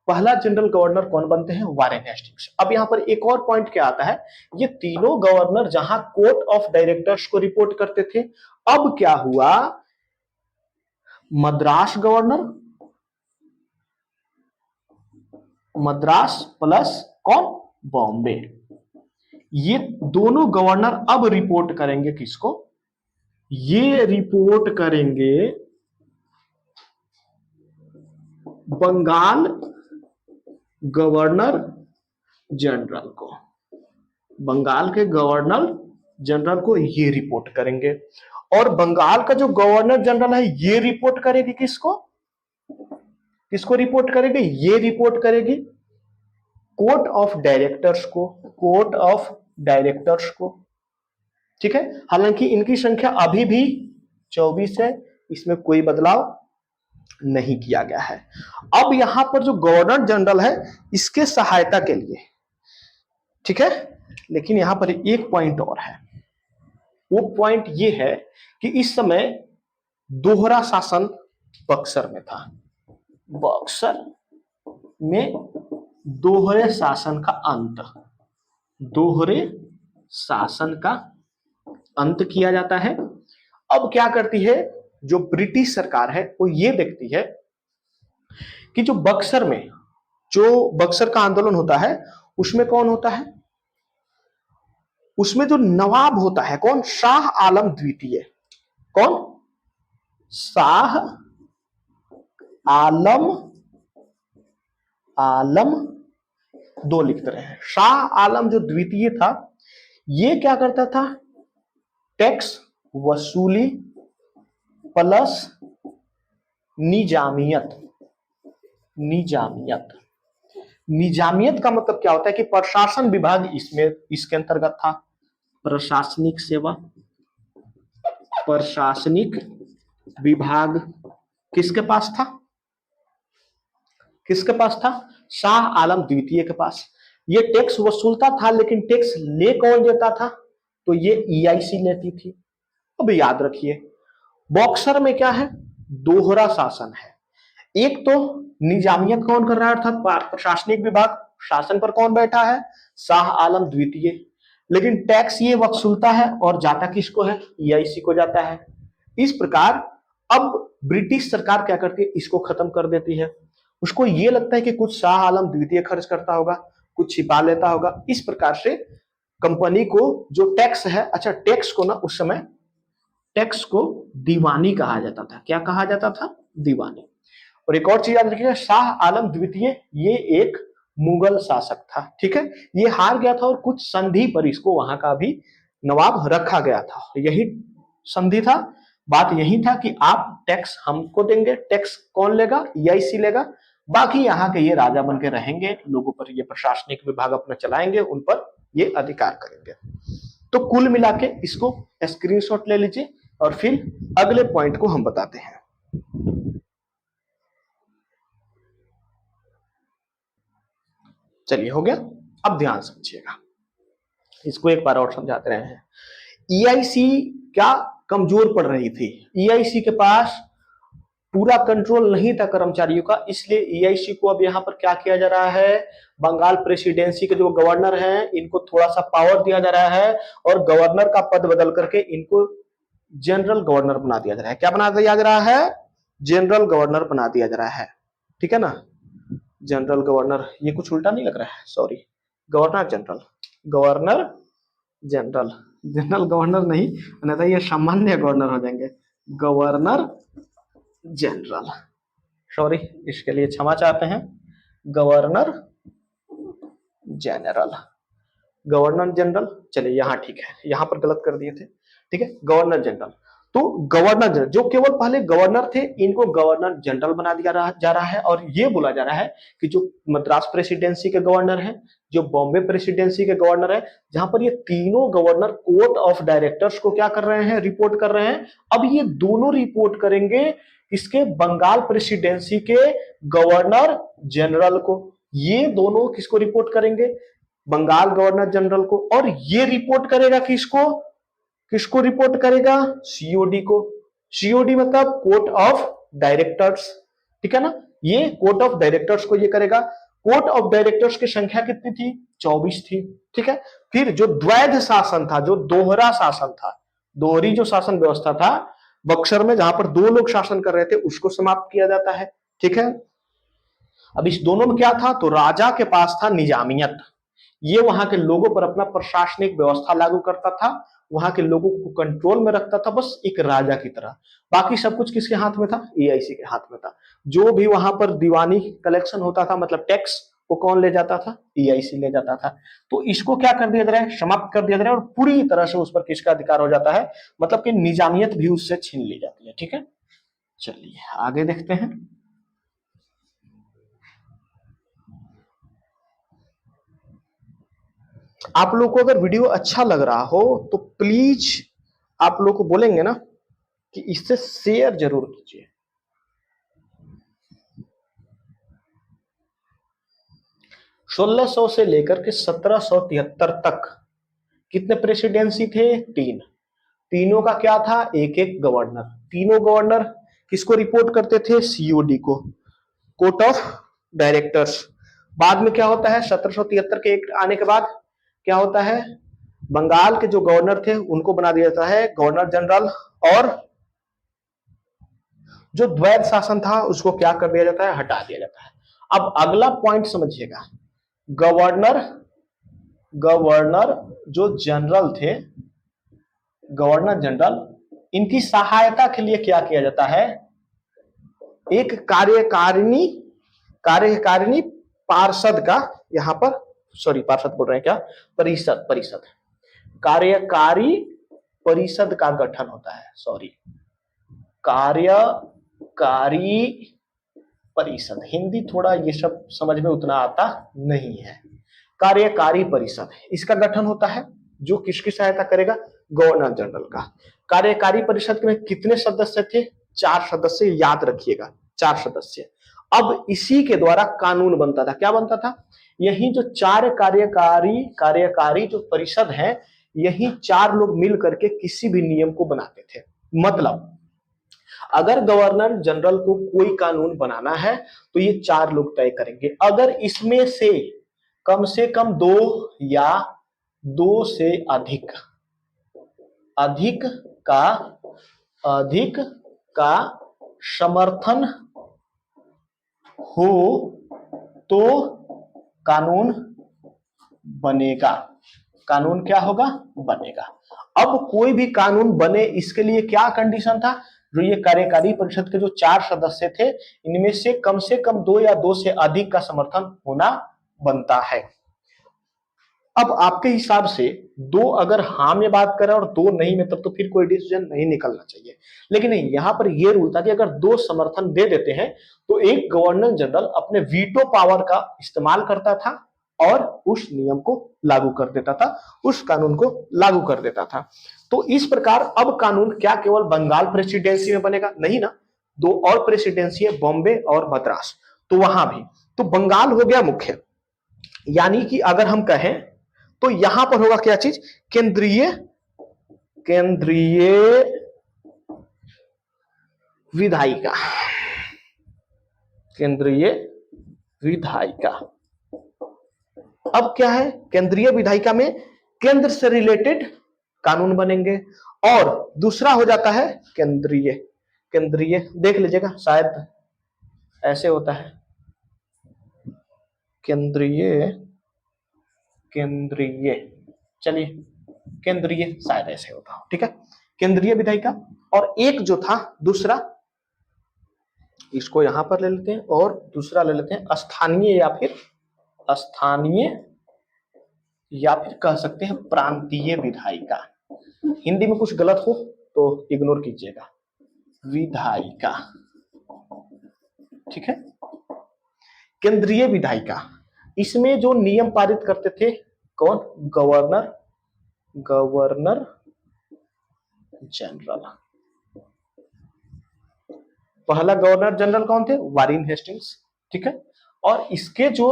पहला जनरल गवर्नर कौन बनते हैं? Warren Hastings. अब यहां पर एक और पॉइंट क्या आता है, ये तीनों गवर्नर जहां कोर्ट ऑफ डायरेक्टर्स को रिपोर्ट करते थे, अब क्या हुआ, मद्रास गवर्नर, मद्रास प्लस कौन? बॉम्बे, ये दोनों गवर्नर अब रिपोर्ट करेंगे किसको? ये रिपोर्ट करेंगे बंगाल गवर्नर जनरल को, बंगाल के गवर्नर जनरल को ये रिपोर्ट करेंगे। और बंगाल का जो गवर्नर जनरल है ये रिपोर्ट करेगी किसको? किसको रिपोर्ट करेगी? ये रिपोर्ट करेगी कोर्ट ऑफ डायरेक्टर्स को, कोर्ट ऑफ डायरेक्टर्स को, ठीक है। हालांकि इनकी संख्या अभी भी 24 है, इसमें कोई बदलाव नहीं किया गया है। अब यहां पर जो गवर्नर जनरल है इसके सहायता के लिए, ठीक है, लेकिन यहां पर एक पॉइंट और है। वो पॉइंट ये है कि इस समय दोहरा शासन बक्सर में था, बक्सर में दोहरे शासन का अंत, दोहरे शासन का अंत किया जाता है। अब क्या करती है जो ब्रिटिश सरकार है, वो ये देखती है कि जो बक्सर में जो बक्सर का आंदोलन होता है उसमें कौन होता है? उसमें जो नवाब होता है कौन? शाह आलम द्वितीय। कौन? शाह आलम, आलम दो लिखते रहे हैं। शाह आलम जो द्वितीय था ये क्या करता था? टैक्स वसूली प्लस निजामियत, निजामियत, निजामियत का मतलब क्या होता है कि प्रशासन विभाग इसमें इसके अंतर्गत था। प्रशासनिक सेवा, प्रशासनिक विभाग किसके पास था? किसके पास था? शाह आलम द्वितीय के पास। ये टैक्स वसूलता था, लेकिन टैक्स ले कौन देता था? तो ये ईआईसी लेती थी। अब याद रखिए बॉक्सर में क्या है? दोहरा शासन है। एक तो निजामियत कौन कर रहा है, अर्थात प्रशासनिक विभाग, शासन पर कौन बैठा है? शाह आलम द्वितीय, लेकिन टैक्स ये वसूलता है और जाता किसको है? ईआईसी को जाता है। इस प्रकार अब ब्रिटिश सरकार क्या करती है? इसको खत्म कर देती है। उसको ये लगता है कि कुछ शाह आलम द्वितीय खर्च करता होगा, कुछ छिपा लेता होगा। इस प्रकार से कंपनी को जो टैक्स है, अच्छा टैक्स को ना उस समय टैक्स को दीवानी कहा जाता था। क्या कहा जाता था? दीवानी। और एक और चीज याद रखिएगा, शाह आलम द्वितीय ये एक मुगल शासक था, ठीक है। ये हार गया था और कुछ संधि पर इसको वहां का भी नवाब रखा गया था। यही संधि था। बात यही था कि आप टैक्स हमको देंगे, टैक्स कौन लेगा? ईआईसी लेगा, बाकी यहाँ के ये राजा बन के रहेंगे, लोगों पर ये प्रशासनिक विभाग अपना चलाएंगे, उन पर ये अधिकार करेंगे। तो कुल मिला के इसको स्क्रीनशॉट ले लीजिए, और फिर अगले पॉइंट को हम बताते हैं। चलिए, हो गया। अब ध्यान समझिएगा, इसको एक बार और समझाते रहे हैं। ईआईसी क्या कमजोर पड़ रही थी, ईआईसी के पास पूरा कंट्रोल नहीं था कर्मचारियों का, इसलिए ईआईसी को अब यहां पर क्या किया जा रहा है, बंगाल प्रेसिडेंसी के जो गवर्नर हैं इनको थोड़ा सा पावर दिया जा रहा है और गवर्नर का पद बदल करके इनको जनरल गवर्नर बना दिया जा रहा है। क्या बना दिया जा रहा है, जनरल गवर्नर बना दिया जा रहा है, ठीक है ना। जनरल गवर्नर, ये कुछ उल्टा नहीं लग रहा है, sorry, governor general, governor general, general governor नहीं, अन्यथा ये सामान्य गवर्नर हो जाएंगे, गवर्नर जनरल, सॉरी, इसके लिए क्षमा चाहते हैं, गवर्नर जनरल, गवर्नर जनरल। चलिए यहां ठीक है, यहां पर गलत कर दिए थे, ठीक है, गवर्नर जनरल। तो गवर्नर जनरल जो केवल पहले गवर्नर थे इनको गवर्नर जनरल बना दिया जा रहा है और ये बोला जा रहा है कि जो मद्रास प्रेसिडेंसी के गवर्नर हैं, जो बॉम्बे प्रेसिडेंसी के गवर्नर है, जहां पर ये तीनों गवर्नर कोर्ट ऑफ डायरेक्टर्स को क्या कर रहे हैं, रिपोर्ट कर रहे हैं। अब ये दोनों रिपोर्ट करेंगे इसके बंगाल प्रेसिडेंसी के गवर्नर जनरल को, ये दोनों किसको रिपोर्ट करेंगे, बंगाल गवर्नर जनरल को, और ये रिपोर्ट करेगा किसको, किसको रिपोर्ट करेगा, सीओडी को। सीओडी मतलब कोर्ट ऑफ डायरेक्टर्स, ठीक है ना, ये कोर्ट ऑफ डायरेक्टर्स को ये करेगा। कोर्ट ऑफ डायरेक्टर्स की संख्या कितनी थी, 24 थी, ठीक है। फिर जो द्वैध शासन था, जो दोहरा शासन था, दोहरी जो शासन व्यवस्था था बक्सर में, जहां पर दो लोग शासन कर रहे थे, उसको समाप्त किया जाता है, ठीक है। अब इस दोनों में क्या था, तो राजा के पास था निजामियत, ये वहां के लोगों पर अपना प्रशासनिक व्यवस्था लागू करता था, वहां के लोगों को कंट्रोल में रखता था, बस एक राजा की तरह। बाकी सब कुछ किसके हाथ में था, ईआईसी के हाथ में था। जो भी वहां पर दीवानी कलेक्शन होता था, मतलब टैक्स, वो कौन ले जाता था, ईआईसी ले जाता था। तो इसको क्या कर दिया जा रहा है, समाप्त कर दिया जा रहा है और पूरी तरह से उस पर किसका अधिकार हो जाता है, मतलब कि निजामियत भी उससे छीन ली जाती है, ठीक है। चलिए आगे देखते हैं। आप लोग को अगर वीडियो अच्छा लग रहा हो तो प्लीज आप लोग को बोलेंगे ना कि इससे शेयर जरूर कीजिए। सोलह सौ से लेकर के 1773 तक कितने प्रेसिडेंसी थे, तीन, तीनों का क्या था, एक एक गवर्नर, तीनों गवर्नर किसको रिपोर्ट करते थे, सीओडी को, कोर्ट ऑफ डायरेक्टर्स। बाद में क्या होता है, 1773 के एक आने के बाद क्या होता है, बंगाल के जो गवर्नर थे उनको बना दिया जाता है गवर्नर जनरल, और जो द्वैध शासन था उसको क्या कर दिया जाता है, हटा दिया जाता है। अब अगला पॉइंट समझिएगा, गवर्नर, गवर्नर जो जनरल थे, गवर्नर जनरल, इनकी सहायता के लिए क्या किया जाता है, एक कार्यकारिणी, कार्यकारिणी पार्षद का, यहां पर सॉरी पार्षद बोल रहे हैं क्या, परिषद, परिषद, कार्यकारी परिषद का गठन होता है, सॉरी, कार्यकारी परिषद, हिंदी थोड़ा ये सब समझ में उतना आता नहीं है, कार्यकारी परिषद, इसका गठन होता है, जो किसकी सहायता करेगा, गवर्नर जनरल का। कार्यकारी परिषद में कितने सदस्य थे, 4 सदस्य, याद रखिएगा, 4 सदस्य। अब इसी के द्वारा कानून बनता था, क्या बनता था, यही जो 4 कार्यकारी जो परिषद है, यही 4 लोग मिल करके किसी भी नियम को बनाते थे। मतलब अगर गवर्नर जनरल को कोई कानून बनाना है तो ये 4 लोग तय करेंगे, अगर इसमें से कम 2 या 2 से अधिक, अधिक का समर्थन हो तो कानून बनेगा, कानून क्या होगा, बनेगा। अब कोई भी कानून बने इसके लिए क्या कंडीशन था, जो ये कार्यकारी परिषद के जो 4 सदस्य थे इनमें से कम 2 या 2 से अधिक का समर्थन होना बनता है। अब आपके हिसाब से 2 अगर हाँ में बात करें और 2 नहीं में, तब तो फिर कोई डिसीजन नहीं निकलना चाहिए, लेकिन नहीं, यहां पर यह रूल था कि अगर 2 समर्थन दे देते हैं तो एक गवर्नर जनरल अपने वीटो पावर का इस्तेमाल करता था और उस नियम को लागू कर देता था, उस कानून को लागू कर देता था। तो इस प्रकार अब कानून क्या केवल बंगाल प्रेसिडेंसी में बनेगा? नहीं ना, दो और प्रेसिडेंसी है, बॉम्बे और मद्रास, तो वहां भी। तो बंगाल हो गया मुख्य, यानी कि अगर हम कहें तो यहां पर होगा क्या चीज? केंद्रीय केंद्रीय विधायिका, केंद्रीय विधायिका। अब क्या है? केंद्रीय विधायिका में केंद्र से रिलेटेड कानून बनेंगे। और दूसरा हो जाता है केंद्रीय, केंद्रीय देख लीजिएगा, शायद ऐसे होता है, केंद्रीय केंद्रीय चलिए केंद्रीय शायद ऐसे होता हो, ठीक है, केंद्रीय विधायिका। और एक जो था दूसरा, इसको यहां पर ले लेते हैं, और दूसरा ले लेते हैं स्थानीय, या फिर कह सकते हैं प्रांतीय विधायिका। हिंदी में कुछ गलत हो तो इग्नोर कीजिएगा, विधायिका, ठीक है। केंद्रीय विधायिका, इसमें जो नियम पारित करते थे कौन? Governor, governor general. पहला गवर्नर जनरल कौन थे? वारेन हेस्टिंग्स, ठीक है। और इसके जो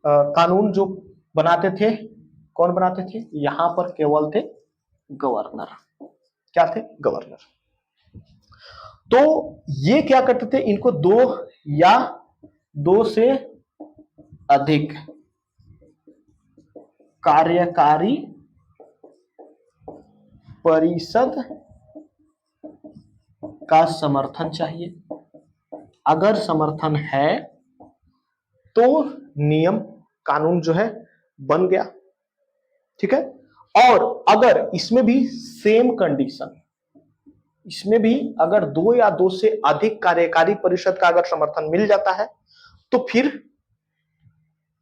कानून जो बनाते थे, कौन बनाते थे? यहां पर केवल थे गवर्नर। क्या थे? गवर्नर। तो ये क्या करते थे? इनको दो या दो से अधिक कार्यकारी परिषद का समर्थन चाहिए। अगर समर्थन है तो नियम कानून जो है बन गया, ठीक है। और अगर इसमें भी सेम कंडीशन, इसमें भी अगर दो या दो से अधिक कार्यकारी परिषद का अगर समर्थन मिल जाता है तो फिर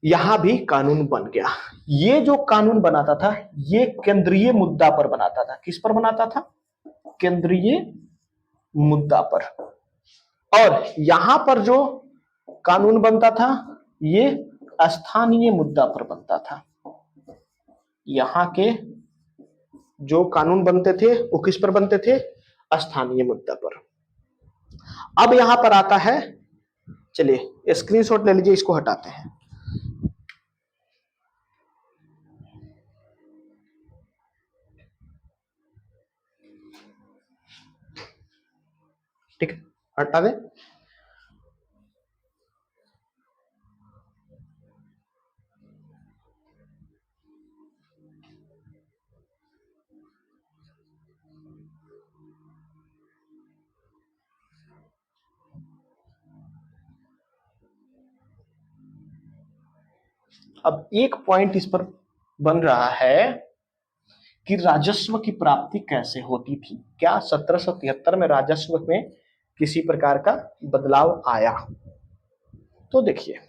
यहां भी कानून बन गया। ये जो कानून बनाता था ये केंद्रीय मुद्दा पर बनाता था। किस पर बनाता था? केंद्रीय मुद्दा पर। और यहां पर जो कानून बनता था ये स्थानीय मुद्दा पर बनता था। यहां के जो कानून बनते थे वो किस पर बनते थे? स्थानीय मुद्दा पर। अब यहां पर आता है, चलिए स्क्रीनशॉट ले लीजिए, इसको हटाते हैं। ठीक है, हटा दें। अब एक पॉइंट इस पर बन रहा है कि राजस्व की प्राप्ति कैसे होती थी। क्या 1773 में राजस्व में किसी प्रकार का बदलाव आया? तो देखिए,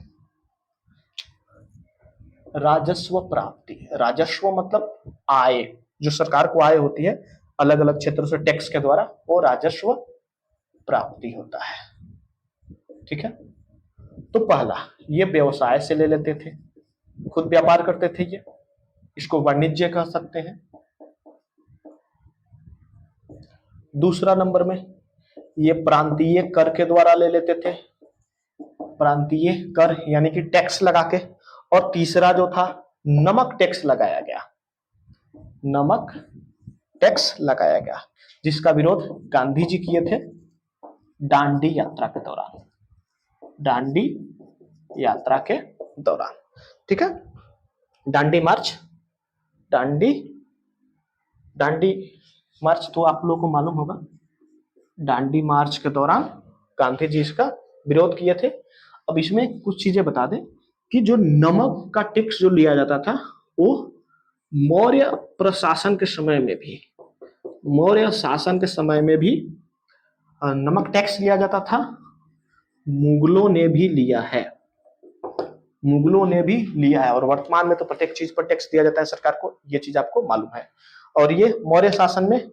राजस्व प्राप्ति, राजस्व मतलब आय, जो सरकार को आय होती है अलग अलग क्षेत्रों से टैक्स के द्वारा, वो राजस्व प्राप्ति होता है, ठीक है। तो पहला ये व्यवसाय से ले लेते थे, खुद व्यापार करते थे, ये इसको वाणिज्य कह सकते हैं। दूसरा नंबर में ये प्रांतीय कर के द्वारा ले लेते थे, प्रांतीय कर यानी कि टैक्स लगा के। और तीसरा जो था नमक टैक्स लगाया गया, नमक टैक्स लगाया गया, जिसका विरोध गांधी जी किए थे दांडी यात्रा के दौरान, दांडी यात्रा के दौरान, ठीक है। दांडी मार्च, दांडी दांडी मार्च तो आप लोगों को मालूम होगा। दांडी मार्च के दौरान गांधी जी इसका विरोध किए थे। अब इसमें कुछ चीजें बता दें कि जो नमक का टैक्स जो लिया जाता था वो मौर्य प्रशासन के समय में भी, मौर्य शासन के समय में भी नमक टैक्स लिया जाता था। मुगलों ने भी लिया है, मुगलों ने भी लिया है, और वर्तमान में तो प्रत्येक चीज पर टैक्स दिया जाता है सरकार को, ये चीज आपको मालूम है। और ये मौर्य शासन में,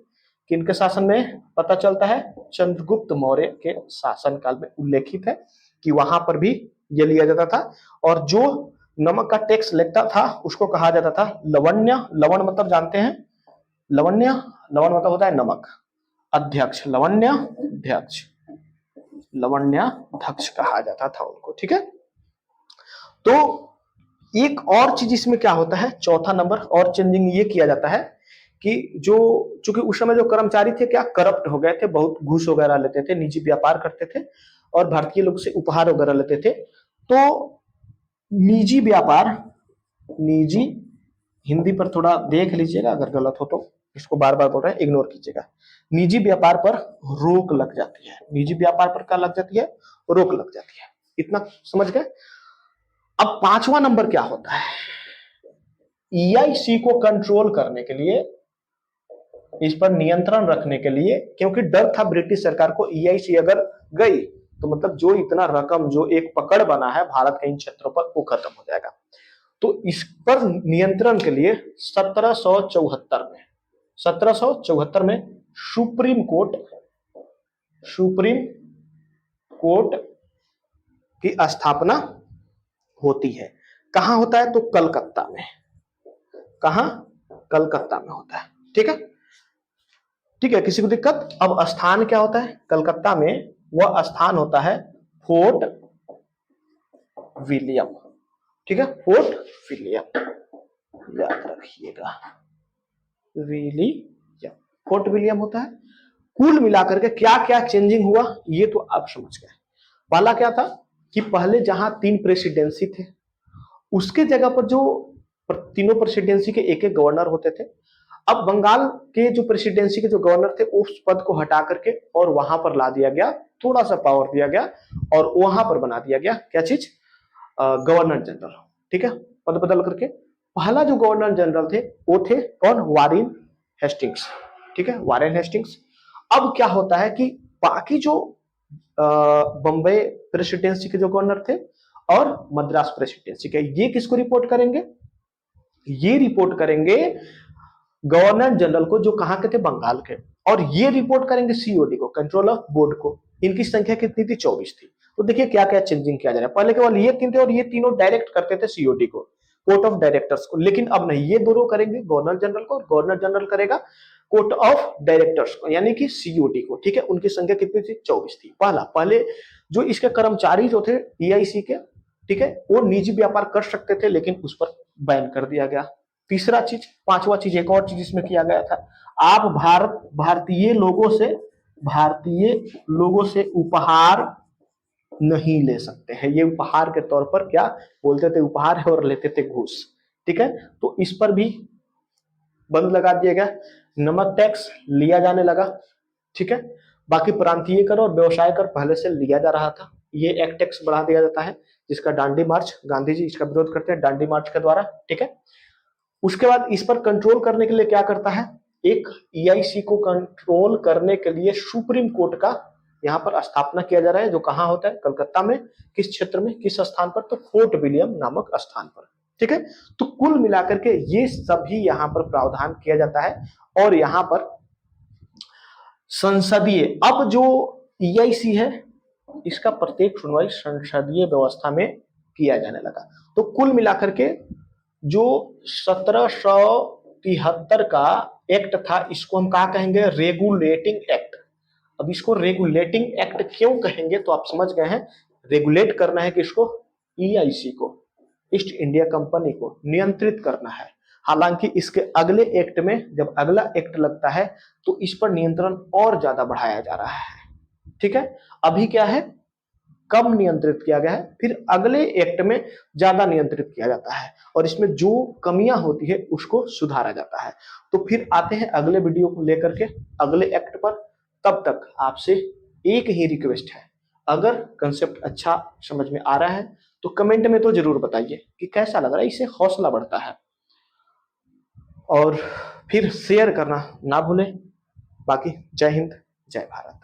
किनके शासन में पता चलता है? चंद्रगुप्त मौर्य के शासन काल में उल्लेखित है कि वहां पर भी ये लिया जाता था। और जो नमक का टैक्स लगता था उसको कहा जाता था लवण्य। लवण मतलब जानते हैं, लवण्य, लवण मतलब होता है नमक। अध्यक्ष, लवण्य अध्यक्ष, लवण्याध्यक्ष कहा जाता था उनको, ठीक है। तो एक और चीज इसमें क्या होता है, चौथा नंबर और चेंजिंग ये किया जाता है कि जो, चूंकि उस समय जो कर्मचारी थे क्या करप्ट हो गए थे, बहुत घूस वगैरह लेते थे, निजी व्यापार करते थे और भारतीय लोग से उपहार वगैरह लेते थे। तो निजी व्यापार, निजी, हिंदी पर थोड़ा देख लीजिएगा अगर गलत हो तो, इसको बार बार बोल रहे हैं इग्नोर कीजिएगा। निजी व्यापार पर रोक लग जाती है, निजी व्यापार पर क्या लग जाती है, रोक लग जाती है। इतना समझ गए। अब पांचवा नंबर क्या होता है, ईआईसी को कंट्रोल करने के लिए, इस पर नियंत्रण रखने के लिए, क्योंकि डर था ब्रिटिश सरकार को ईआईसी अगर गई तो मतलब जो इतना रकम जो एक पकड़ बना है भारत के इन क्षेत्रों पर वो खत्म हो जाएगा। तो इस पर नियंत्रण के लिए 1774 में सुप्रीम कोर्ट की स्थापना होती है। कहां होता है, तो कलकत्ता में। कहां, कलकत्ता में होता है, ठीक है। ठीक है, किसी को दिक्कत। अब स्थान क्या होता है कलकत्ता में, वह स्थान होता है फोर्ट विलियम, ठीक है, फोर्ट विलियम, याद रखिएगा, विलियम, फोर्ट विलियम होता है। कुल मिलाकर के क्या क्या चेंजिंग हुआ ये तो आप समझ गए। पहला क्या था कि पहले जहां 3 प्रेसिडेंसी थे उसके जगह पर जो तीनों प्रेसिडेंसी के एक एक गवर्नर होते थे, अब बंगाल के जो प्रेसिडेंसी के जो गवर्नर थे उस पद को हटा करके और वहां पर ला दिया गया, थोड़ा सा पावर दिया गया और वहां पर बना दिया गया क्या चीज, गवर्नर जनरल, ठीक है, पद बदल करके। पहला जो गवर्नर जनरल थे वो थे कौन, वारेन हेस्टिंग्स, ठीक है, वारेन हेस्टिंग्स। अब क्या होता है कि बाकी जो बम्बई प्रेसिडेंसी के जो गवर्नर थे और मद्रास प्रेसिडेंसी के, ये किसको रिपोर्ट करेंगे, ये रिपोर्ट करेंगे गवर्नर जनरल को जो कहां के थे, बंगाल के। और ये रिपोर्ट करेंगे सीओडी को, कंट्रोल ऑफ बोर्ड को। इनकी संख्या कितनी थी, 24 थी। तो देखिए क्या क्या चेंजिंग किया जा रहा है। पहले केवल ये 3 थे और ये तीनों डायरेक्ट करते थे सीओडी को, कोर्ट ऑफ डायरेक्टर्स को, लेकिन अब नहीं, ये दोनों करेंगे गवर्नर जनरल को और गवर्नर जनरल करेगा कोर्ट ऑफ डायरेक्टर्स को, यानी कि सीओडी को, ठीक है। उनकी संख्या कितनी थी, 24 थी। पहले जो इसके कर्मचारी जो थे ईआईसी के, ठीक है, वो निजी व्यापार कर सकते थे लेकिन उस पर बैन कर दिया गया। तीसरा चीज, पांचवा चीज, एक और चीज इसमें किया गया था, आप भारतीय लोगों से उपहार नहीं ले सकते हैं। ये उपहार के तौर पर क्या बोलते थे, उपहार है, और लेते थे घूस, ठीक है। तो इस पर भी बंद लगा दिया गया, नमक टैक्स लिया जाने लगा, ठीक है। बाकी प्रांतीय कर और व्यवसाय कर पहले से लिया जा रहा था, ये एक टैक्स बढ़ा दिया जाता है जिसका डांडी मार्च, गांधी जी इसका विरोध करते हैं डांडी मार्च के द्वारा, ठीक है। उसके बाद इस पर कंट्रोल करने के लिए क्या करता है, एक ईआईसी को कंट्रोल करने के लिए सुप्रीम कोर्ट का यहां पर स्थापना किया जा रहा है, जो कहां होता है, कलकत्ता में। किस क्षेत्र में, किस स्थान पर, तो फोर्ट विलियम नामक स्थान पर, ठीक है। तो कुल मिलाकर के ये सभी यहां पर प्रावधान किया जाता है। और यहां पर संसदीय, अब जो ईआईसी है इसका प्रत्येक सुनवाई संसदीय व्यवस्था में किया जाने लगा। तो कुल मिलाकर के जो 1773 का एक्ट था, इसको हम क्या कहेंगे, रेगुलेटिंग एक्ट। अब इसको रेगुलेटिंग एक्ट क्यों कहेंगे, तो आप समझ गए हैं, रेगुलेट करना है किसको, ईआईसी को, ईस्ट इंडिया कंपनी को नियंत्रित करना है। हालांकि इसके अगले एक्ट में जब अगला एक्ट लगता है तो इस पर नियंत्रण और ज्यादा बढ़ाया जा रहा है, ठीक है। अभी क्या है, कम नियंत्रित किया गया है, फिर अगले एक्ट में ज्यादा नियंत्रित किया जाता है और इसमें जो कमियां होती है उसको सुधारा जाता है। तो फिर आते हैं अगले वीडियो को लेकर के अगले एक्ट पर। तब तक आपसे एक ही रिक्वेस्ट है, अगर कंसेप्ट अच्छा समझ में आ रहा है तो कमेंट में तो जरूर बताइए कि कैसा लग रहा है, इससे हौसला बढ़ता है। और फिर शेयर करना ना भूलें। बाकी जय हिंद, जय भारत।